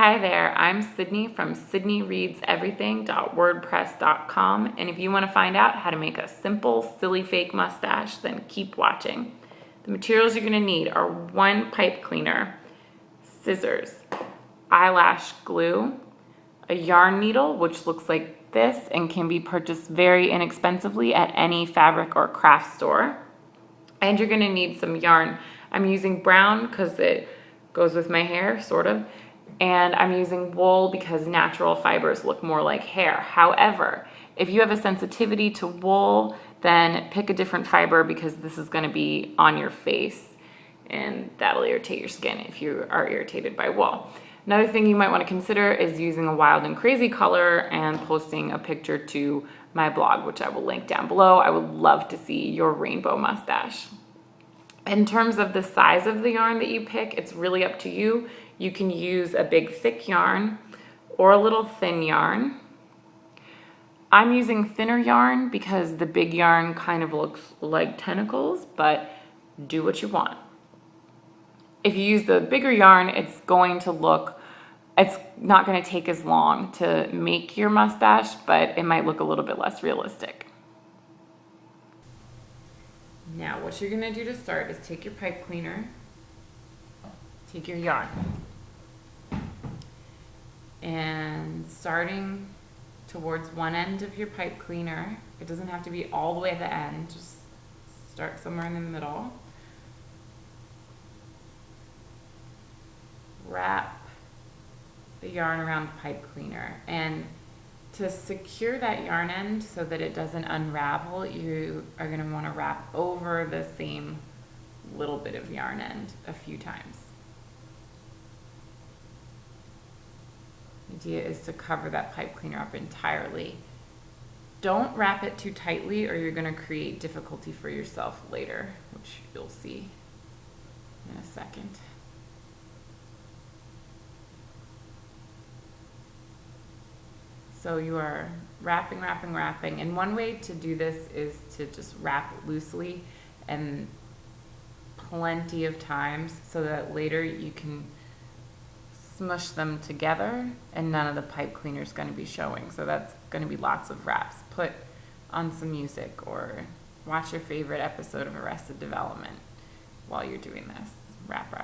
Hi there, I'm Sydney from sydneyreadseverything.wordpress.com, and if you want to find out how to make a simple, silly fake mustache, then keep watching. The materials you're going to need are 1 pipe cleaner, scissors, eyelash glue, a yarn needle, which looks like this and can be purchased very inexpensively at any fabric or craft store, and you're going to need some yarn. I'm using brown because it goes with my hair, sort of. And I'm using wool because natural fibers look more like hair. However, if you have a sensitivity to wool, then pick a different fiber because this is going to be on your face and that'll irritate your skin if you are irritated by wool. Another thing you might want to consider is using a wild and crazy color and posting a picture to my blog, which I will link down below. I would love to see your rainbow mustache. In terms of the size of the yarn that you pick, it's really up to you. You can use a big thick yarn or a little thin yarn. I'm using thinner yarn because the big yarn kind of looks like tentacles, but do what you want. If you use the bigger yarn, it's not going to take as long to make your mustache, but it might look a little bit less realistic. Now, what you're going to do to start is take your pipe cleaner, take your yarn, and starting towards one end of your pipe cleaner, it doesn't have to be all the way at the end, just start somewhere in the middle. Wrap the yarn around the pipe cleaner, and to secure that yarn end so that it doesn't unravel, you are going to want to wrap over the same little bit of yarn end a few times. The idea is to cover that pipe cleaner up entirely. Don't wrap it too tightly or you're going to create difficulty for yourself later, which you'll see in a second. So you are wrapping, and one way to do this is to just wrap loosely and plenty of times so that later you can smush them together and none of the pipe cleaner is going to be showing. So that's going to be lots of wraps. Put on some music or watch your favorite episode of Arrested Development while you're doing this. Wrap.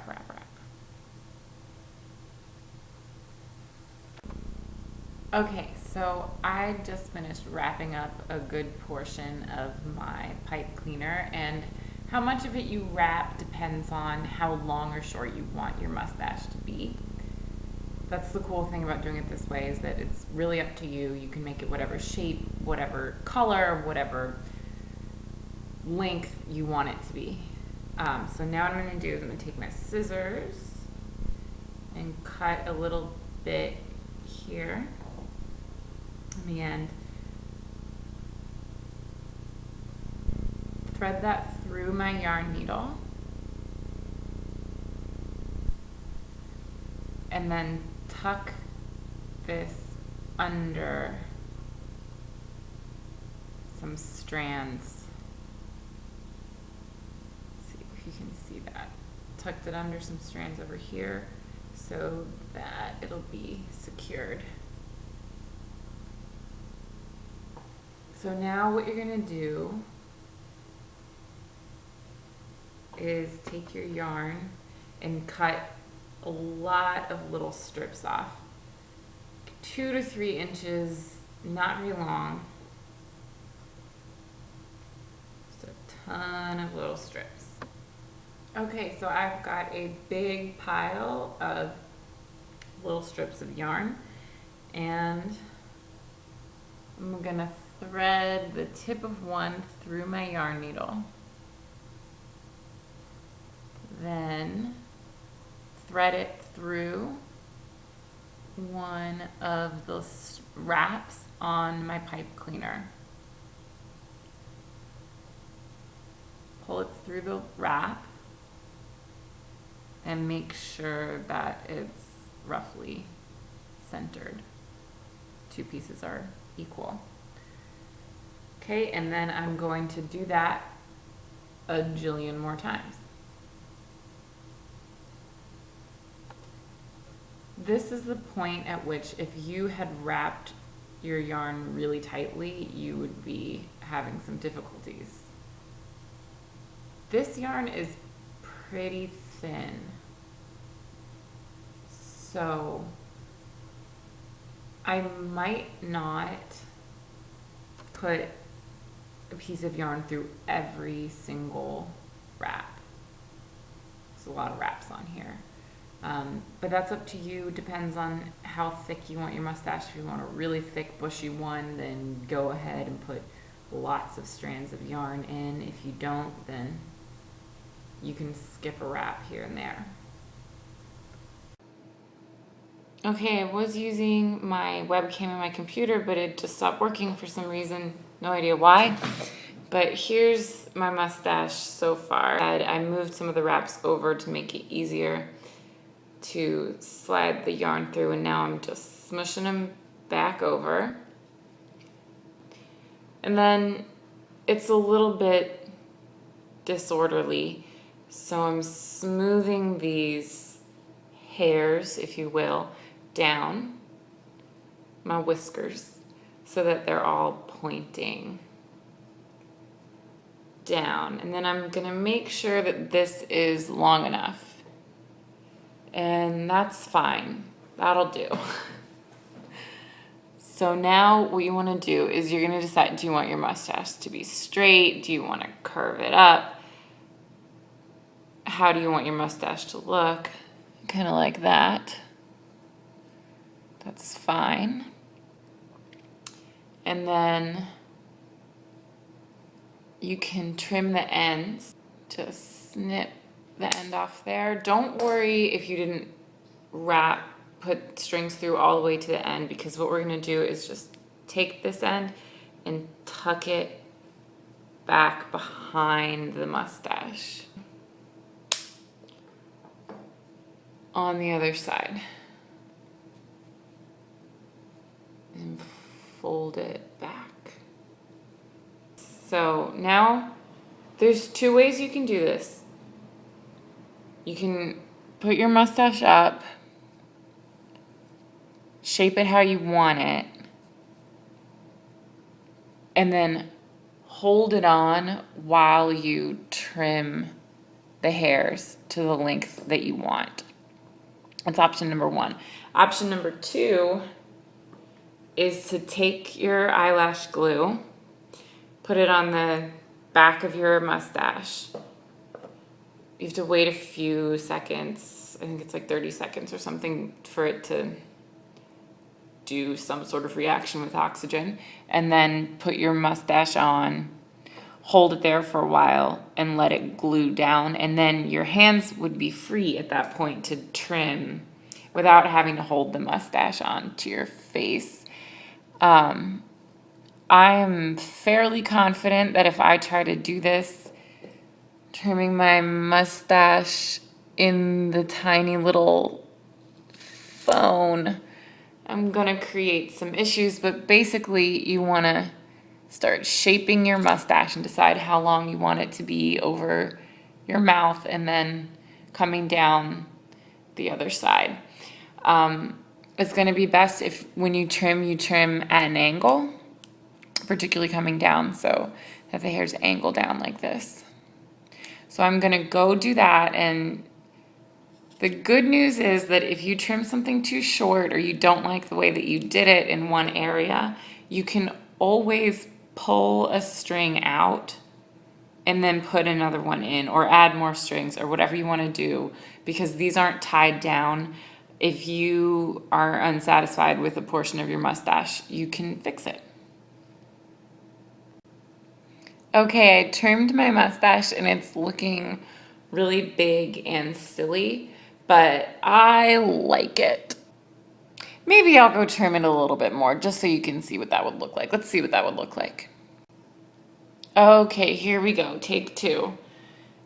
Okay, so I just finished wrapping up a good portion of my pipe cleaner, and how much of it you wrap depends on how long or short you want your mustache to be. That's the cool thing about doing it this way, is that it's really up to you. You can make it whatever shape, whatever color, whatever length you want it to be. So now what I'm going to do is I'm going to take my scissors and cut a little bit here on the end. Thread that through my yarn needle. And then tuck this under some strands. Let's see if you can see that. Tucked it under some strands over here so that it'll be secured. So now what you're going to do is take your yarn and cut a lot of little strips off. 2 to 3 inches, not very long. Just a ton of little strips. Okay, so I've got a big pile of little strips of yarn, and I'm gonna thread the tip of one through my yarn needle. Then thread it through one of the wraps on my pipe cleaner. Pull it through the wrap and make sure that it's roughly centered. 2 pieces are equal. Okay, and then I'm going to do that a jillion more times. this is the point at which if you had wrapped your yarn really tightly, you would be having some difficulties. This yarn is pretty thin, so I might not put a piece of yarn through every single wrap. There's a lot of wraps on here. But that's up to you. Depends on how thick you want your mustache. If you want a really thick bushy one, then go ahead and put lots of strands of yarn in. If you don't, then you can skip a wrap here and there. Okay, I was using my webcam on my computer, but it just stopped working for some reason. No idea why. But here's my mustache so far. I moved some of the wraps over to make it easier to slide the yarn through, and now I'm just smushing them back over. And then it's a little bit disorderly, so I'm smoothing these hairs, if you will, down my whiskers so that they're all pointing down. And then I'm gonna make sure that this is long enough. And that's fine. That'll do. So now what you want to do is you're going to decide, do you want your mustache to be straight? Do you want to curve it up? How do you want your mustache to look? Kind of like that. That's fine. And then you can trim the ends. Just snip the end off there. Don't worry if you didn't put strings through all the way to the end, because what we're going to do is just take this end and tuck it back behind the mustache on the other side and fold it back. So now there's two ways you can do this. You can put your mustache up, shape it how you want it, and then hold it on while you trim the hairs to the length that you want. That's option number one. Option number two is to take your eyelash glue, put it on the back of your mustache. You have to wait a few seconds. I think it's like 30 seconds or something for it to do some sort of reaction with oxygen. And then put your mustache on, hold it there for a while, and let it glue down. And then your hands would be free at that point to trim without having to hold the mustache onto your face. I am fairly confident that if I try to do this, trimming my mustache in the tiny little phone, I'm gonna create some issues. But basically you wanna start shaping your mustache and decide how long you want it to be over your mouth, and then coming down the other side. It's gonna be best if when you trim at an angle, particularly coming down, so that the hairs angle down like this. So I'm gonna go do that, and the good news is that if you trim something too short or you don't like the way that you did it in one area, you can always pull a string out and then put another one in, or add more strings, or whatever you wanna do, because these aren't tied down. If you are unsatisfied with a portion of your mustache, you can fix it. Okay, I trimmed my mustache and it's looking really big and silly, but I like it. Maybe I'll go trim it a little bit more just so you can see what that would look like. Let's see what that would look like. Okay, here we go. Take two.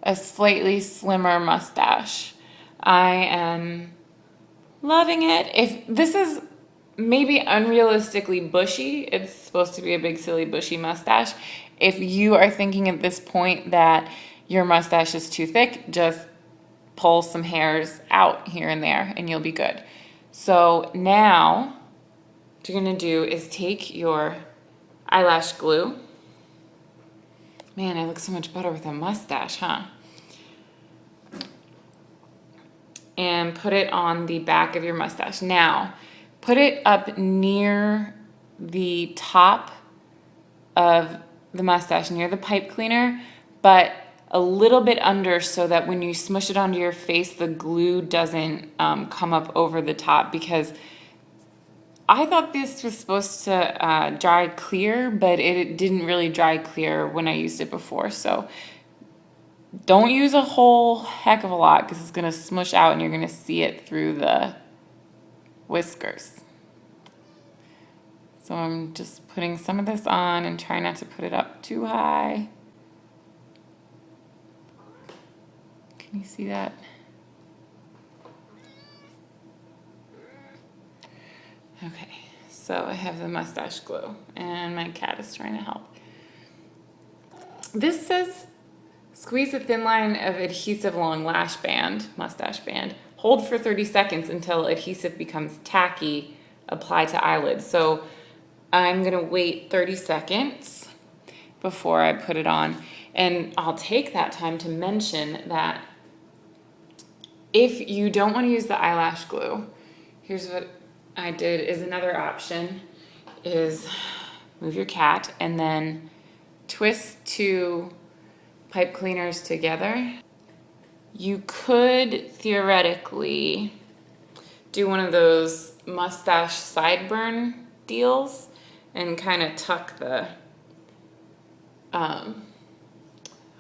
A slightly slimmer mustache. I am loving it. If this is maybe unrealistically bushy, it's supposed to be a big, silly, bushy mustache. If you are thinking at this point that your mustache is too thick, just pull some hairs out here and there and you'll be good. So now what you're gonna do is take your eyelash glue. Man, I look so much better with a mustache, huh? And put it on the back of your mustache. Now, put it up near the top of the mustache, near the pipe cleaner, but a little bit under so that when you smush it onto your face, the glue doesn't come up over the top, because I thought this was supposed to dry clear, but it didn't really dry clear when I used it before. So don't use a whole heck of a lot, because it's going to smush out and you're going to see it through the whiskers. So I'm just putting some of this on and trying not to put it up too high. Can you see that? Okay, so I have the mustache glue and my cat is trying to help. This says squeeze a thin line of adhesive along lash band, mustache band. Hold for 30 seconds until adhesive becomes tacky. Apply to eyelids. So I'm gonna wait 30 seconds before I put it on. And I'll take that time to mention that if you don't want to use the eyelash glue, here's what I did is another option is move your cat and then twist two pipe cleaners together. You could theoretically do one of those mustache sideburn deals and kind of tuck the,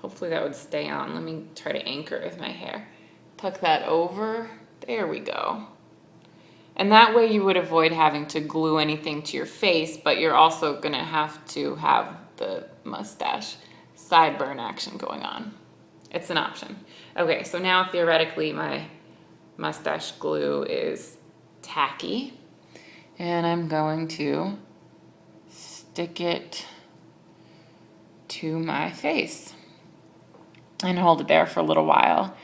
hopefully that would stay on. Let me try to anchor it with my hair. Tuck that over, there we go. And that way you would avoid having to glue anything to your face, but you're also gonna have to have the mustache sideburn action going on. It's an option. Okay, so now theoretically my mustache glue is tacky, and I'm going to stick it to my face and hold it there for a little while.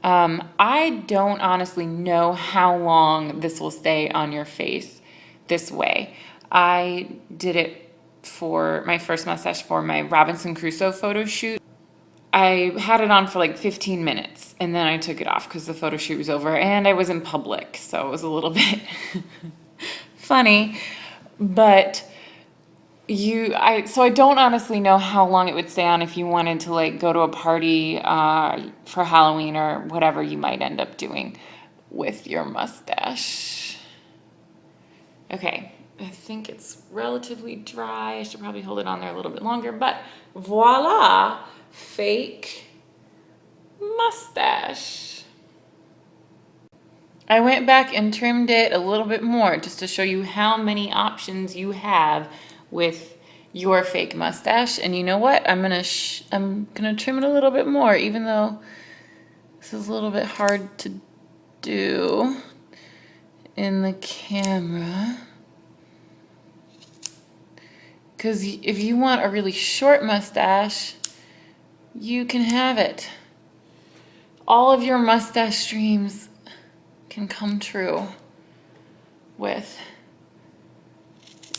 I don't honestly know how long this will stay on your face this way. I did it for my first mustache for my Robinson Crusoe photo shoot. I had it on for like 15 minutes and then I took it off because the photo shoot was over and I was in public, so it was a little bit funny. But so I don't honestly know how long it would stay on if you wanted to like go to a party for Halloween or whatever you might end up doing with your mustache. Okay, I think it's relatively dry. I should probably hold it on there a little bit longer, but voila, fake mustache. I went back and trimmed it a little bit more just to show you how many options you have with your fake mustache. And you know what? I'm gonna trim it a little bit more, even though this is a little bit hard to do in the camera. Because if you want a really short mustache, you can have it. All of your mustache dreams can come true with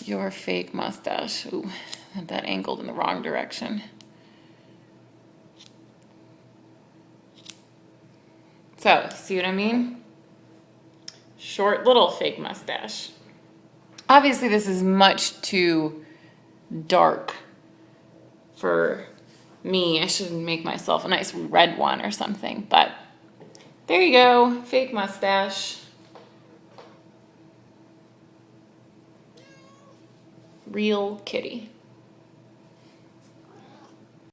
your fake mustache. Ooh, had that angled in the wrong direction. So, see what I mean? Short little fake mustache. Obviously this is much too dark for me. I should make myself a nice red one or something, but there you go, fake mustache. Real kitty.